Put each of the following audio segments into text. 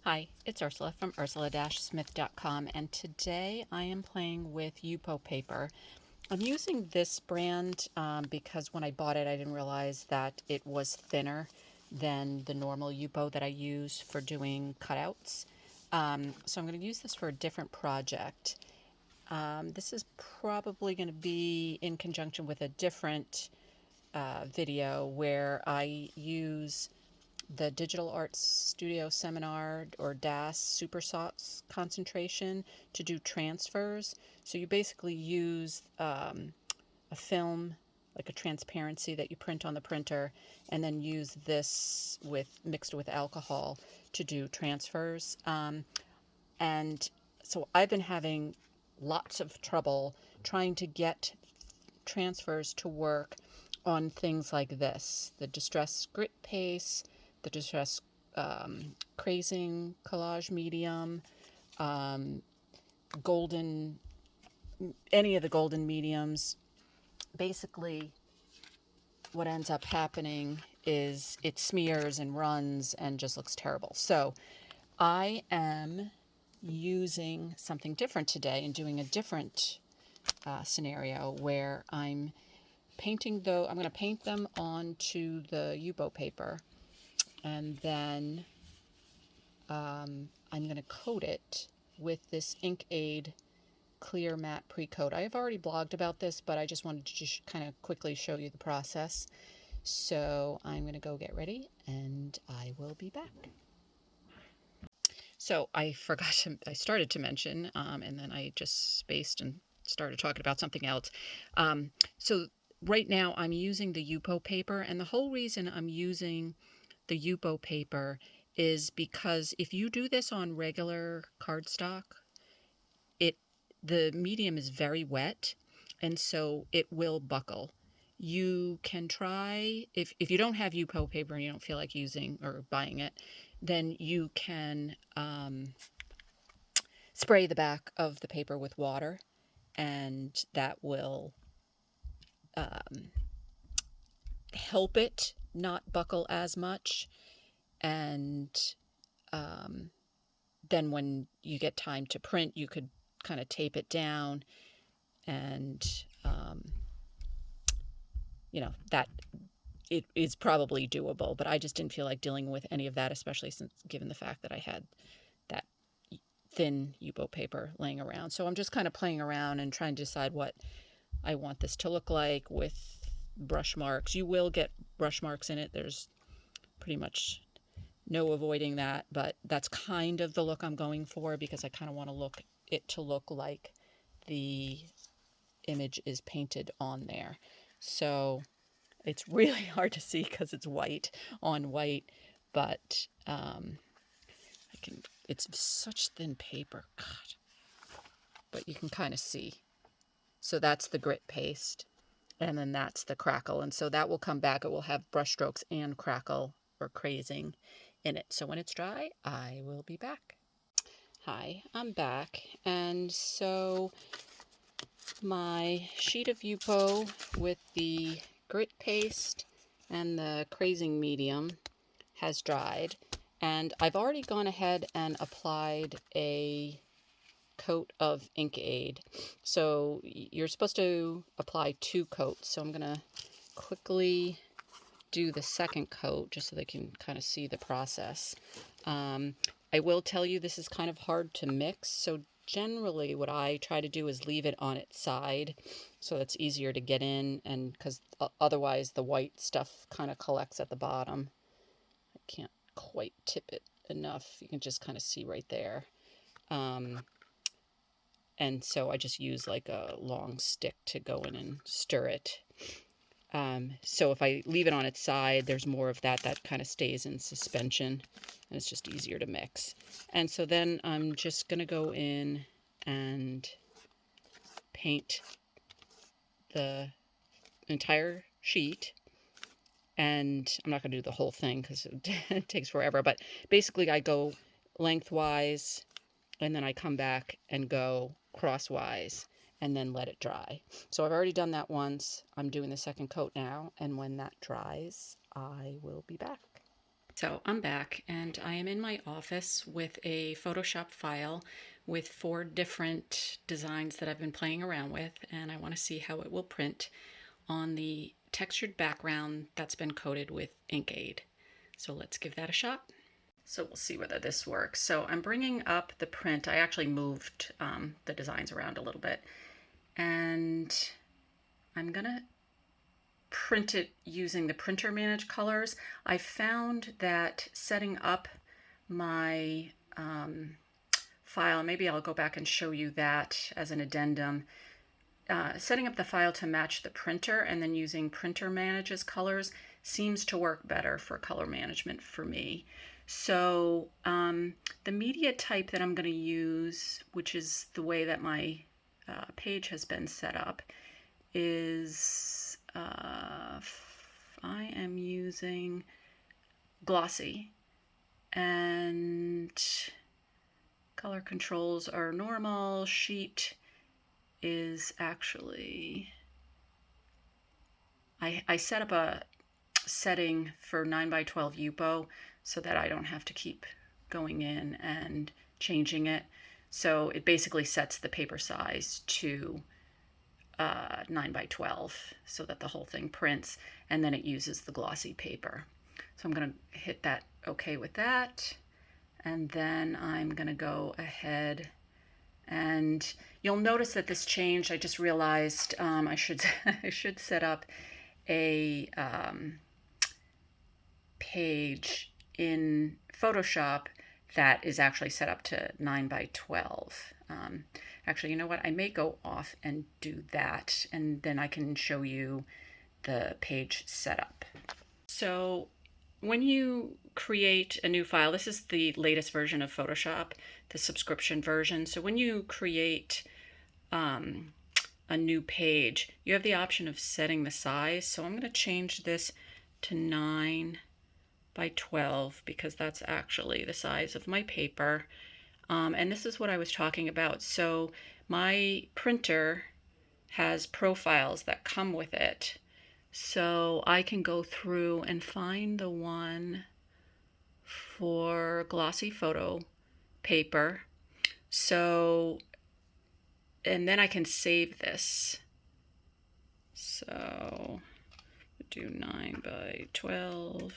Hi, it's Ursula from ursula-smith.com, and today I am playing with Yupo paper. I'm using this brand because when I bought it I didn't realize that it was thinner than the normal Yupo that I use for doing cutouts. So I'm going to use this for a different project. This is probably going to be in conjunction with a different video where I use the Digital Arts Studio Seminar or DAS Super Sauce concentration to do transfers. So you basically use a film, like a transparency that you print on the printer, and then use this mixed with alcohol to do transfers. And so I've been having lots of trouble trying to get transfers to work on things like this, the Distress Grit Paste, the Distress Crazing Collage Medium, Golden, any of the golden mediums. Basically, what ends up happening is it smears and runs and just looks terrible. So I am using something different today and doing a different scenario where I'm going to paint them onto the Yupo paper, and then I'm going to coat it with this InkAid clear matte pre-coat. I have already blogged about this, but I just wanted to just kind of quickly show you the process. So I'm going to go get ready and I will be back. So I started to mention, and then I just spaced and started talking about something else. So right now I'm using the Yupo paper, and the whole reason I'm using the Yupo paper is because if you do this on regular cardstock, the medium is very wet, and so it will buckle. You can try, if you don't have Yupo paper and you don't feel like using or buying it, then you can spray the back of the paper with water, and that will help it not buckle as much. And then when you get time to print, you could kind of tape it down, and that it is probably doable. But I just didn't feel like dealing with any of that, especially given the fact that I had that thin Yupo paper laying around. So I'm just kind of playing around and trying to decide what I want this to look like with brush marks. You will get brush marks in it. There's pretty much no avoiding that, but that's kind of the look I'm going for because I kind of want it to look like the image is painted on there. So it's really hard to see because it's white on white, but it's such thin paper, God. But you can kind of see. So that's the grit paste, and then that's the crackle. And so that will come back. It will have brush strokes and crackle or crazing in it. So when it's dry, I will be back. Hi, I'm back. And so my sheet of Yupo with the grit paste and the crazing medium has dried. And I've already gone ahead and applied a coat of InkAid. So you're supposed to apply 2 coats. So I'm going to quickly do the second coat just so they can kind of see the process. I will tell you this is kind of hard to mix. So generally what I try to do is leave it on its side so it's easier to get in, and because otherwise the white stuff kind of collects at the bottom. I can't quite tip it enough. You can just kind of see right there. And so I just use like a long stick to go in and stir it. So if I leave it on its side, there's more of that kind of stays in suspension, and it's just easier to mix. And so then I'm just going to go in and paint the entire sheet. And I'm not going to do the whole thing because it takes forever, but basically I go lengthwise, and then I come back and go crosswise and then let it dry. So I've already done that once. I'm doing the second coat now, and when that dries, I will be back. So I'm back and I am in my office with a Photoshop file with 4 different designs that I've been playing around with, and I want to see how it will print on the textured background that's been coated with InkAid. So let's give that a shot. So we'll see whether this works. So I'm bringing up the print. I actually moved the designs around a little bit, and I'm gonna print it using the printer managed colors. I found that setting up my file, maybe I'll go back and show you that as an addendum. Setting up the file to match the printer and then using printer manages colors seems to work better for color management for me. So the media type that I'm going to use, which is the way that my page has been set up, is I am using glossy, and color controls are normal. Sheet is actually, I set up a setting for 9x12 Yupo so that I don't have to keep going in and changing it. So it basically sets the paper size to 9x12 so that the whole thing prints, and then it uses the glossy paper. So I'm going to hit that OK with that, and then I'm going to go ahead, and you'll notice that this changed. I just realized I should set up a page in Photoshop that is actually set up to 9x12. Actually, you know what? I may go off and do that, and then I can show you the page setup. So when you create a new file, this is the latest version of Photoshop, the subscription version. So when you create a new page, you have the option of setting the size. So I'm going to change this to 9x12 because that's actually the size of my paper. And this is what I was talking about. So my printer has profiles that come with it. So I can go through and find the one for glossy photo paper. So, and then I can save this. So do 9x12,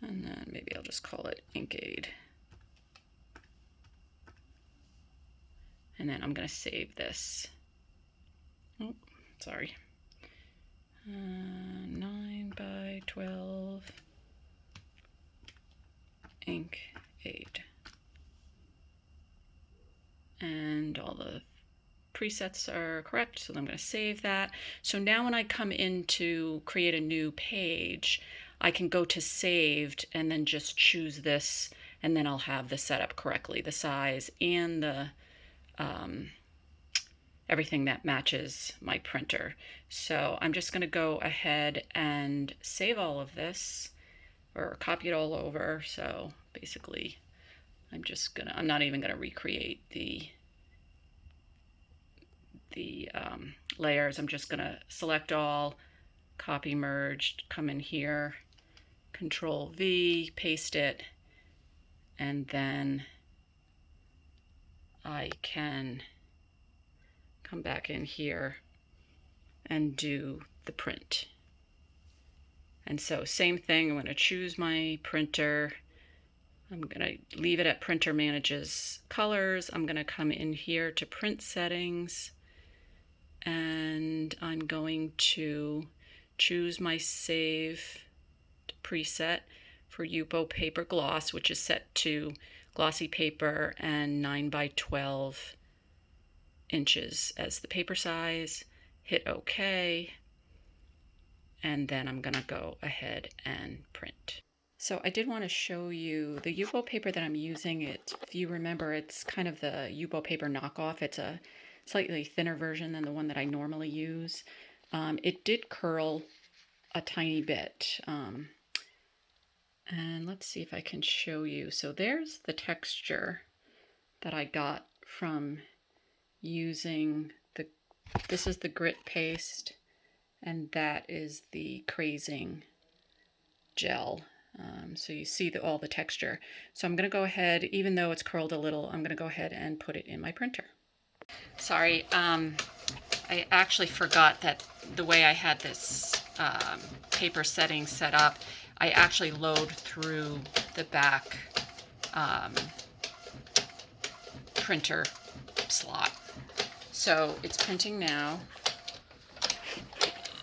and then maybe I'll just call it InkAid. And then I'm going to save this. Oh, sorry. 9x12 InkAid. And all the presets are correct, so I'm going to save that. So now when I come in to create a new page, I can go to saved and then just choose this, and then I'll have the setup correctly, the size and the everything that matches my printer. So I'm just going to go ahead and save all of this, or copy it all over. So basically I'm not even gonna recreate the layers. I'm just gonna select all, copy, merged, come in here, Control V, paste it, and then I can come back in here and do the print. And so same thing, I'm going to choose my printer. I'm going to leave it at printer manages colors. I'm going to come in here to print settings, and I'm going to choose my save preset for Yupo paper gloss, which is set to glossy paper and 9x12 inches as the paper size. Hit OK, and then I'm going to go ahead and print. So I did want to show you the Yupo paper that I'm using. If you remember, it's kind of the Yupo paper knockoff. It's a slightly thinner version than the one that I normally use. It did curl a tiny bit. And let's see if I can show you. So there's the texture that I got from using this is the grit paste, and that is the crazing gel So you see all the texture. So I'm going to go ahead, even though it's curled a little, I'm going to go ahead and put it in my printer. Sorry, I actually forgot that the way I had this paper setting set up, I actually load through the back printer slot. So it's printing now,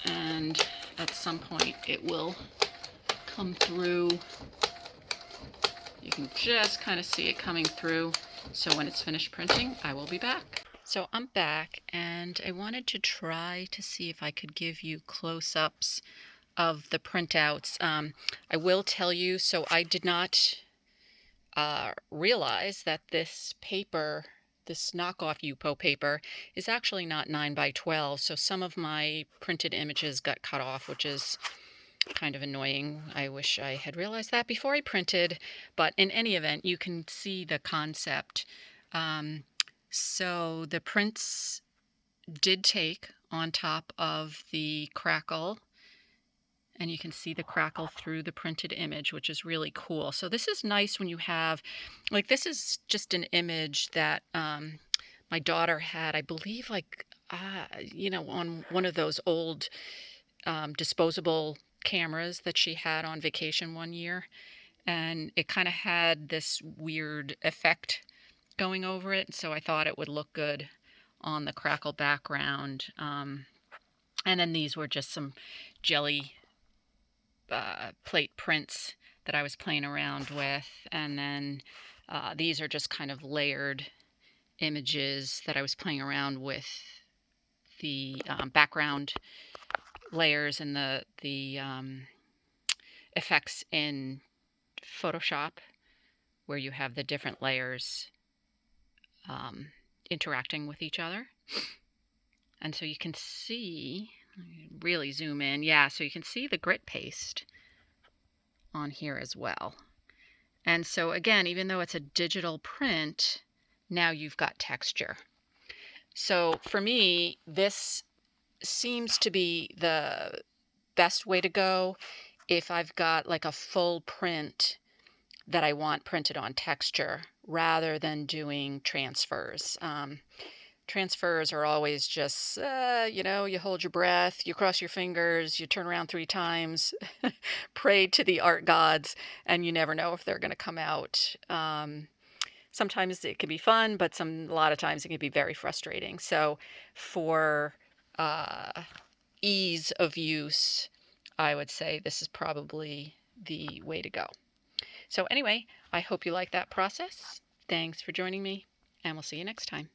and at some point it will come through. You can just kind of see it coming through. So when it's finished printing, I will be back. So I'm back, and I wanted to try to see if I could give you close-ups of the printouts. I will tell you, so I did not realize that this paper, this knockoff Yupo paper, is actually not 9 by 12, so some of my printed images got cut off, which is kind of annoying. I wish I had realized that before I printed, but in any event, you can see the concept. So the prints did take on top of the crackle, and you can see the crackle through the printed image, which is really cool. So this is nice when you have, like, this is just an image that my daughter had, I believe, like, on one of those old disposable cameras that she had on vacation one year. And it kind of had this weird effect going over it, so I thought it would look good on the crackle background. And then these were just some jelly plate prints that I was playing around with, and then these are just kind of layered images that I was playing around with the background layers and the effects in Photoshop, where you have the different layers interacting with each other. And so you can see, really zoom in, yeah, so you can see the grit paste on here as well. And so again, even though it's a digital print, now you've got texture. So for me, this seems to be the best way to go if I've got like a full print that I want printed on texture, rather than doing transfers. Transfers are always just, you hold your breath, you cross your fingers, you turn around 3 times, pray to the art gods, and you never know if they're going to come out. Sometimes it can be fun, but a lot of times it can be very frustrating. So for ease of use, I would say this is probably the way to go. So anyway, I hope you like that process. Thanks for joining me, and we'll see you next time.